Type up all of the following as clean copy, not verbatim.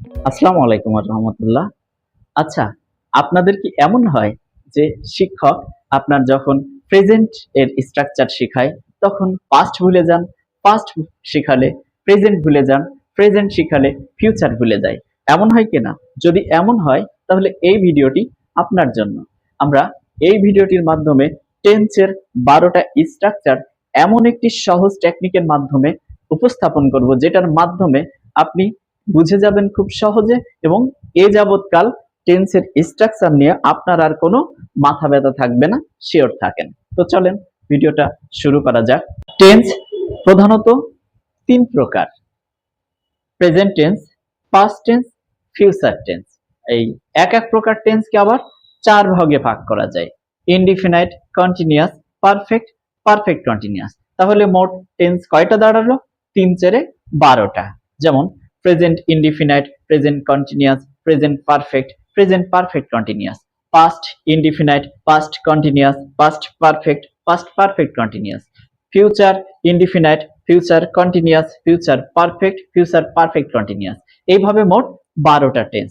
আসসালামু আলাইকুম রহমতুল্লাহ। আচ্ছা, আপনাদের কি এমন হয় যে শিক্ষক আপনার যখন প্রেজেন্ট এর স্ট্রাকচার শেখায় তখন পাস্ট ভুলে যান, পাস্ট শেখালে প্রেজেন্ট ভুলে যান, প্রেজেন্ট শেখালে ফিউচার ভুলে যায়? এমন হয় কিনা? যদি এমন হয় তাহলে এই ভিডিওটি আপনার জন্য। আমরা এই ভিডিওটির মাধ্যমে টেন্সের 12টা স্ট্রাকচার এমন একটি সহজ টেকনিকের মাধ্যমে উপস্থাপন করব যেটার মাধ্যমে আপনি বুঝে যাবেন খুব সহজে এবং এ যাবৎকাল টেন্সের স্ট্রাকচার নিয়ে আপনার আর কোনো মাথা ব্যথা থাকবে না, শিওর থাকেন। তো চলেন ভিডিওটা শুরু করা যাক। টেন্স প্রধানত তিন প্রকার: present tense, past tense, future tense. এই এক এক প্রকার টেন্সকে আবার চার ভাগে ভাগ করা যায়: indefinite, continuous, perfect, perfect continuous. তাহলে মোট টেন্স কয়টা দাঁড়ালো? 3 4 12টা। যেমন present indefinite, present continuous, present perfect, present perfect continuous, past indefinite, past continuous, past perfect, past perfect continuous, future indefinite, future continuous, future perfect, future perfect continuous. এইভাবে মোট 12টা tense.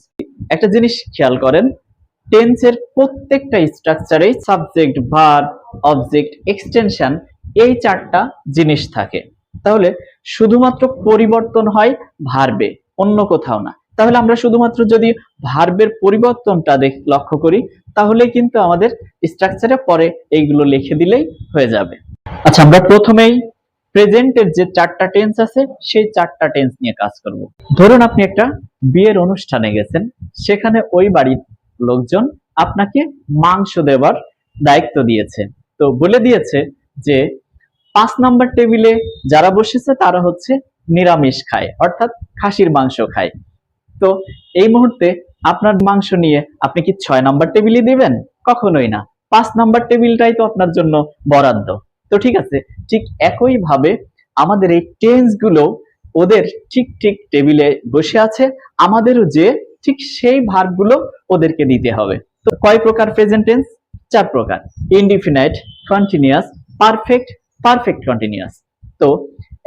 একটা জিনিস খেয়াল করেন, টেন্সের প্রত্যেকটা স্ট্রাকচারে সাবজেক্ট, ভার্ব, অবজেক্ট, এক্সটেনশন এই চারটা জিনিস থাকে। তাহলে শুধুমাত্র পরিবর্তন হয় ভার্বে, অন্য কোথাও না। তাহলে আমরা শুধুমাত্র যদি ভার্বের পরিবর্তনটা লক্ষ্য করি তাহলে কিন্তু আমাদের স্ট্রাকচারে পরে এইগুলো লিখে দিলেই হয়ে যাবে। আচ্ছা, আমরা প্রথমেই প্রেজেন্টের যে চারটা টেন্স আছে সেই চারটা টেন্স নিয়ে কাজ করব। ধরুন আপনি একটা বিয়ের অনুষ্ঠানে গেছেন, সেখানে ওই বাড়ির লোকজন আপনাকে মাংস দেওয়ার দায়িত্ব দিয়েছে। তো বলে দিয়েছে যে 5 নাম্বার টেবিলে যারা বসেছে তারা হচ্ছে নিরামিষ খায়, অর্থাৎ খাসির মাংস খায়। তো এই মুহূর্তে আপনার মাংস নিয়ে আপনি কি 6 নাম্বার টেবিলে দিবেন? কখনোই না। 5 নাম্বার টেবিলটাই তো আপনার জন্য বরাদ্দ। তো ঠিক আছে, ঠিক একই ভাবে আমাদের এই টেন্স গুলো ওদের ঠিক ঠিক টেবিলে বসে আছে, আমাদেরও যে ঠিক সেই ভার্ব গুলো ওদেরকে দিতে হবে। তো কয় প্রকার প্রেজেন্ট টেন্স? 4 প্রকার: indefinite, continuous, perfect, perfect continuous. তো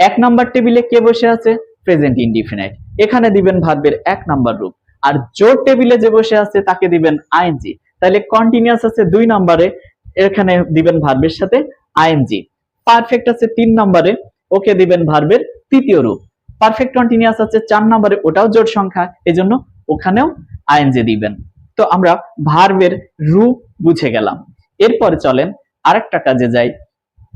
1 নাম্বার টেবিলে কে বসে আছে? প্রেজেন্ট ইনডিফিনাইট, এখানে দিবেন ভার্বের 1 নাম্বার রূপ। আর জোর টেবিলে যে বসে আছে তাকে দিবেন আইএনজি। তাহলে কন্টিনিউয়াস আছে 2 নাম্বারে, এখানে দিবেন ভার্বের সাথে আইএনজি। পারফেক্ট আছে 3 নাম্বারে, ওকে দিবেন ভার্বের তৃতীয় রূপ। পারফেক্ট কন্টিনিউয়াস আছে 4 নাম্বারে, ওটাও জোড় সংখ্যা, এজন্য ওখানেও আইএনজি দিবেন। তো আমরা ভার্বের রূপ বুঝে গেলাম। এরপরে চলেন আরেকটা কাজে যাই।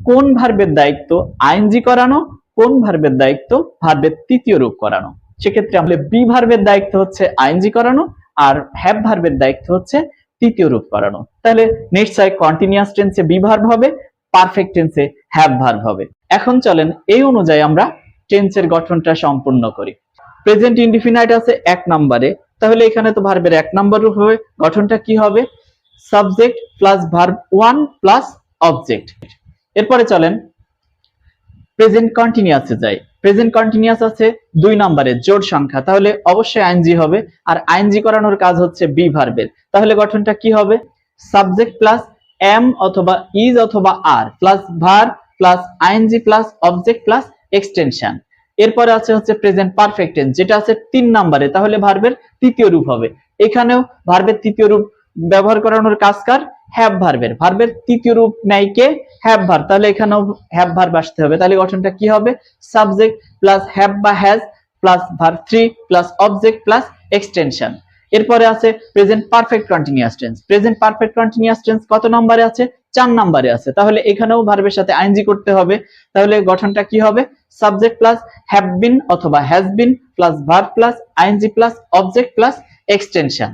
কোন ভার্বের দায়িত্ব আইএনজি করানো, কোন ভার্বের দায়িত্ব ভার্বের তৃতীয় রূপ করানো? সেক্ষেত্রে আমরা বি ভার্বের দায়িত্ব হচ্ছে আইএনজি করানো, আর হ্যাভ ভার্বের দায়িত্ব হচ্ছে তৃতীয় রূপ করানো। তাহলে নিশ্চয় কন্টিনিউয়াস টেন্সে বি ভার্ব হবে, পারফেক্ট টেন্সে হ্যাভ ভার্ব হবে। এখন চলেন এই অনুযায়ী আমরা টেন্সের গঠনটা সম্পূর্ণ করি। প্রেজেন্ট ইনডিফিনাইট আছে 1 নাম্বারে, তাহলে এখানে তো ভার্বের 1 নাম্বার রূপ হবে। গঠনটা কি হবে? Subject plus verb 1 plus object. এরপরে চলেন প্রেজেন্ট কন্টিনিউয়াসে যাই। প্রেজেন্ট কন্টিনিউয়াস আছে 2 নাম্বারে, জোড় সংখ্যা, তাহলে অবশ্যই আইএনজি হবে। আর আইএনজি করানোর কাজ হচ্ছে বি ভার্বের। তাহলে গঠনটা কি হবে? সাবজেক্ট প্লাস এম অথবা ইজ অথবা are plus verb plus ING plus object plus extension. এরপরে আছে হচ্ছে প্রেজেন্ট পারফেক্ট টেন্স, যেটা আছে 3 নাম্বারে, তাহলে ভার্বের তৃতীয় রূপ হবে। এখানেও ভার্বের তৃতীয় রূপ ব্যবহার করানোর কাজ কার? হ্যাভ ভার্বের। ভার্বের তৃতীয় রূপ নাই কে? হ্যাভ ভার্ব, তাহলে এখানেও হ্যাভ ভার্ব আসতে হবে। তাহলে গঠনটা কি হবে? সাবজেক্ট প্লাস হ্যাভ বা has plus verb 3 plus object plus extension. এরপরে আছে present perfect continuous tense. Present perfect continuous tense কত নম্বরে আছে? 4 নাম্বারে আছে, তাহলে এখানেও ভার্বের সাথে আইএনজি করতে হবে। তাহলে গঠনটা কি হবে? সাবজেক্ট প্লাস হ্যাভ বিন অথবা has been plus verb plus ING plus object plus extension.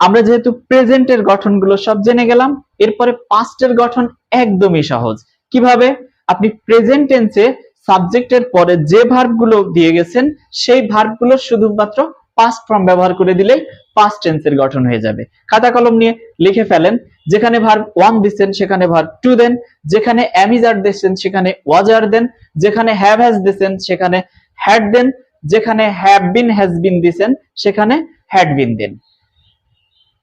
আমরা যেহেতু প্রেজেন্টের গঠনগুলো সব জেনে গেলাম, এরপরে পাস্টের গঠন একদমই সহজ। কিভাবে? আপনি প্রেজেন্ট টেন্সে সাবজেক্টের পরে যে ভার্বগুলো দিয়ে গেছেন সেই ভার্বগুলো শুধুমাত্র পাস্ট ফর্ম ব্যবহার করে দিলেই পাস্ট টেন্সের গঠন হয়ে যাবে। খাতা কলম নিয়ে লিখে ফেলেন। যেখানে ভার্ব 1 দিচ্ছেন সেখানে ভার্ব 2 দেন, যেখানে am is are দিচ্ছেন সেখানে was are দেন, যেখানে have has দিচ্ছেন সেখানে had দেন, যেখানে have been has been দিচ্ছেন সেখানে had been দেন।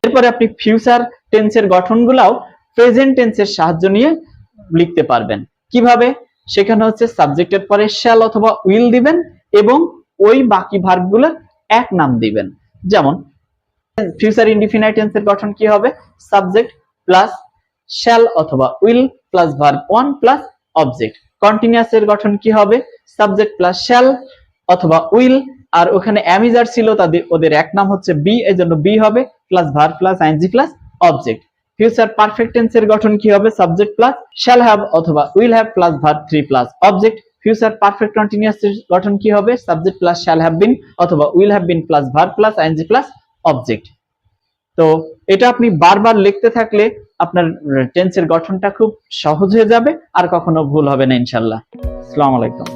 এরপরে আপনি ফিউচার টেন্সের গঠনগুলাও প্রেজেন্ট টেন্সের সাহায্য নিয়ে লিখতে পারবেন। কিভাবে? সেখানে হচ্ছে সাবজেক্টের পরে শ্যাল অথবা উইল দিবেন এবং ওই বাকি ভার্বগুলো এক নাম দিবেন। যেমন ফিউচার ইনডিফিনাইট টেন্সের গঠন কি হবে? সাবজেক্ট প্লাস শ্যাল অথবা will plus verb one plus object. Continuous এর গঠন কি হবে? সাবজেক্ট প্লাস শ্যাল অথবা উইল, আর ওখানে অ্যামিজার ছিল, ওদের এক নাম হচ্ছে বি, এজন্য বি হবে plus verb plus ING plus object. Future perfect টেন্সের গঠন কি হবে? সাবজেক্ট প্লাস শ্যাল হ্যাভ অথবা will have plus verb three plus object. Future perfect continuous এর গঠন কি হবে? Subject plus shall have been অথবা will have been plus verb plus ING plus object. তো এটা আপনি বারবার লিখতে থাকলে আপনার টেন্সের গঠনটা খুব সহজ হয়ে যাবে, আর কখনো ভুল হবে না ইনশাআল্লাহ। আসসালামু আলাইকুম।